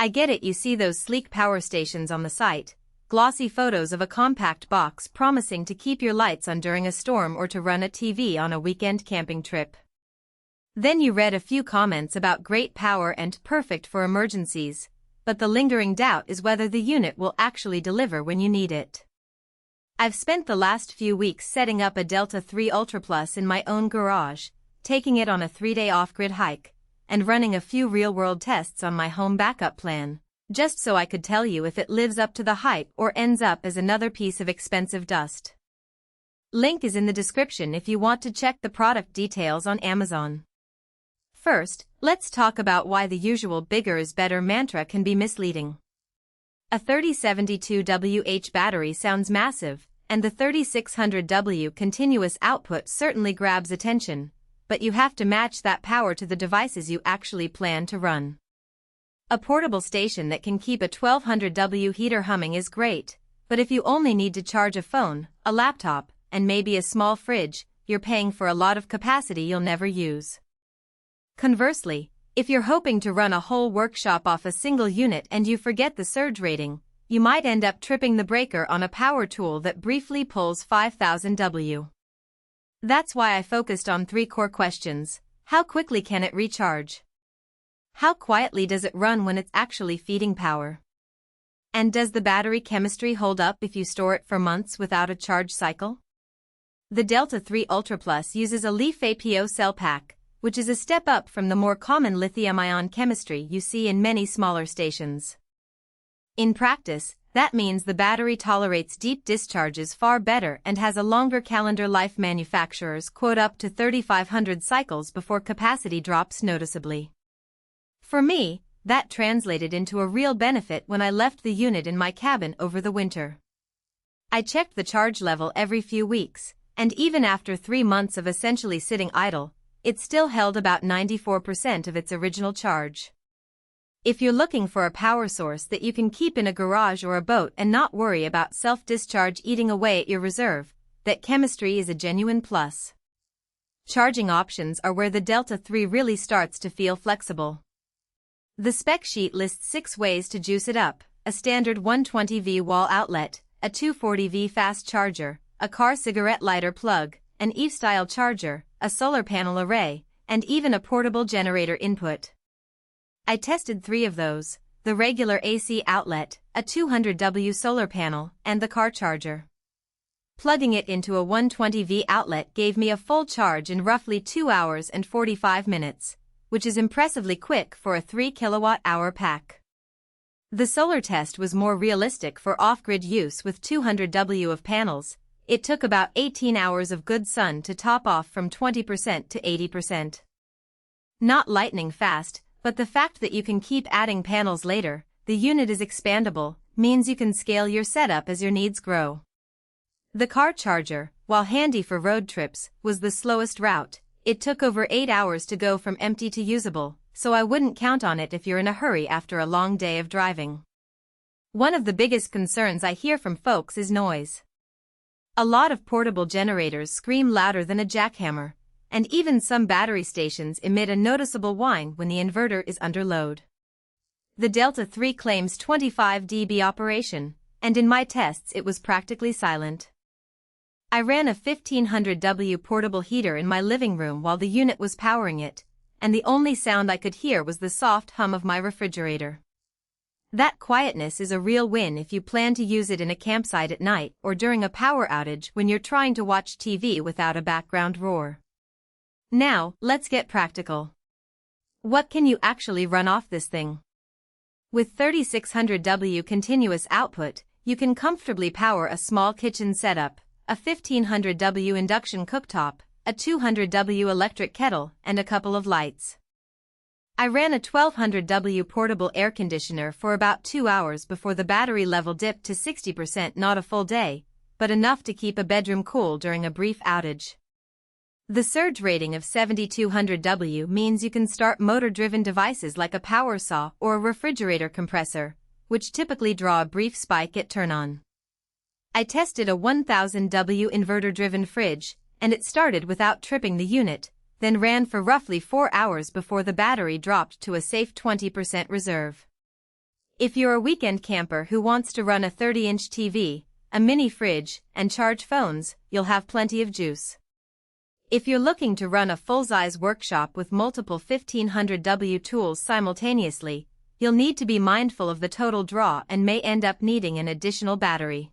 I get it, you see those sleek power stations on the site, glossy photos of a compact box promising to keep your lights on during a storm or to run a TV on a weekend camping trip. Then you read a few comments about great power and perfect for emergencies, but the lingering doubt is whether the unit will actually deliver when you need it. I've spent the last few weeks setting up a Delta 3 Ultra Plus in my own garage, taking it on a 3-day off-grid hike, and running a few real-world tests on my home backup plan, just so I could tell you if it lives up to the hype or ends up as another piece of expensive dust. Link is in the description if you want to check the product details on Amazon. First, let's talk about why the usual bigger is better mantra can be misleading. A 3072Wh battery sounds massive, and the 3600W continuous output certainly grabs attention, but you have to match that power to the devices you actually plan to run. A portable station that can keep a 1200W heater humming is great, but if you only need to charge a phone, a laptop, and maybe a small fridge, you're paying for a lot of capacity you'll never use. Conversely, if you're hoping to run a whole workshop off a single unit and you forget the surge rating, you might end up tripping the breaker on a power tool that briefly pulls 5000 W. That's why I focused on 3 core questions. How quickly can it recharge? How quietly does it run when it's actually feeding power? And does the battery chemistry hold up if you store it for months without a charge cycle? The Delta 3 Ultra Plus uses a LiFePO cell pack, which is a step up from the more common lithium-ion chemistry you see in many smaller stations. In practice, that means the battery tolerates deep discharges far better and has a longer calendar life. Manufacturers quote up to 3500 cycles before capacity drops noticeably. For me, that translated into a real benefit when I left the unit in my cabin over the winter. I checked the charge level every few weeks, and even after 3 months of essentially sitting idle, it still held about 94% of its original charge. If you're looking for a power source that you can keep in a garage or a boat and not worry about self-discharge eating away at your reserve, that chemistry is a genuine plus. Charging options are where the Delta 3 really starts to feel flexible. The spec sheet lists 6 ways to juice it up: a standard 120V wall outlet, a 240V fast charger, a car cigarette lighter plug, an EV-style charger, a solar panel array, and even a portable generator input. I tested 3 of those: the regular AC outlet, a 200W solar panel, and the car charger. Plugging it into a 120V outlet gave me a full charge in roughly 2 hours and 45 minutes, which is impressively quick for a 3 kWh pack. The solar test was more realistic for off-grid use with 200W of panels. It took about 18 hours of good sun to top off from 20% to 80%. Not lightning fast, but the fact that you can keep adding panels later, the unit is expandable, means you can scale your setup as your needs grow. The car charger, while handy for road trips, was the slowest route. It took over 8 hours to go from empty to usable, so I wouldn't count on it if you're in a hurry after a long day of driving. One of the biggest concerns I hear from folks is noise. A lot of portable generators scream louder than a jackhammer, and even some battery stations emit a noticeable whine when the inverter is under load. The Delta 3 claims 25 dB operation, and in my tests it was practically silent. I ran a 1500W portable heater in my living room while the unit was powering it, and the only sound I could hear was the soft hum of my refrigerator. That quietness is a real win if you plan to use it in a campsite at night or during a power outage when you're trying to watch TV without a background roar. Now, let's get practical. What can you actually run off this thing? With 3600W continuous output, you can comfortably power a small kitchen setup, a 1500W induction cooktop, a 200W electric kettle, and a couple of lights. I ran a 1200W portable air conditioner for about 2 hours before the battery level dipped to 60%. Not a full day, but enough to keep a bedroom cool during a brief outage. The surge rating of 7200W means you can start motor-driven devices like a power saw or a refrigerator compressor, which typically draw a brief spike at turn-on. I tested a 1000W inverter-driven fridge, and it started without tripping the unit, then ran for roughly 4 hours before the battery dropped to a safe 20% reserve. If you're a weekend camper who wants to run a 30-inch TV, a mini fridge, and charge phones, you'll have plenty of juice. If you're looking to run a full-size workshop with multiple 1500W tools simultaneously, you'll need to be mindful of the total draw and may end up needing an additional battery.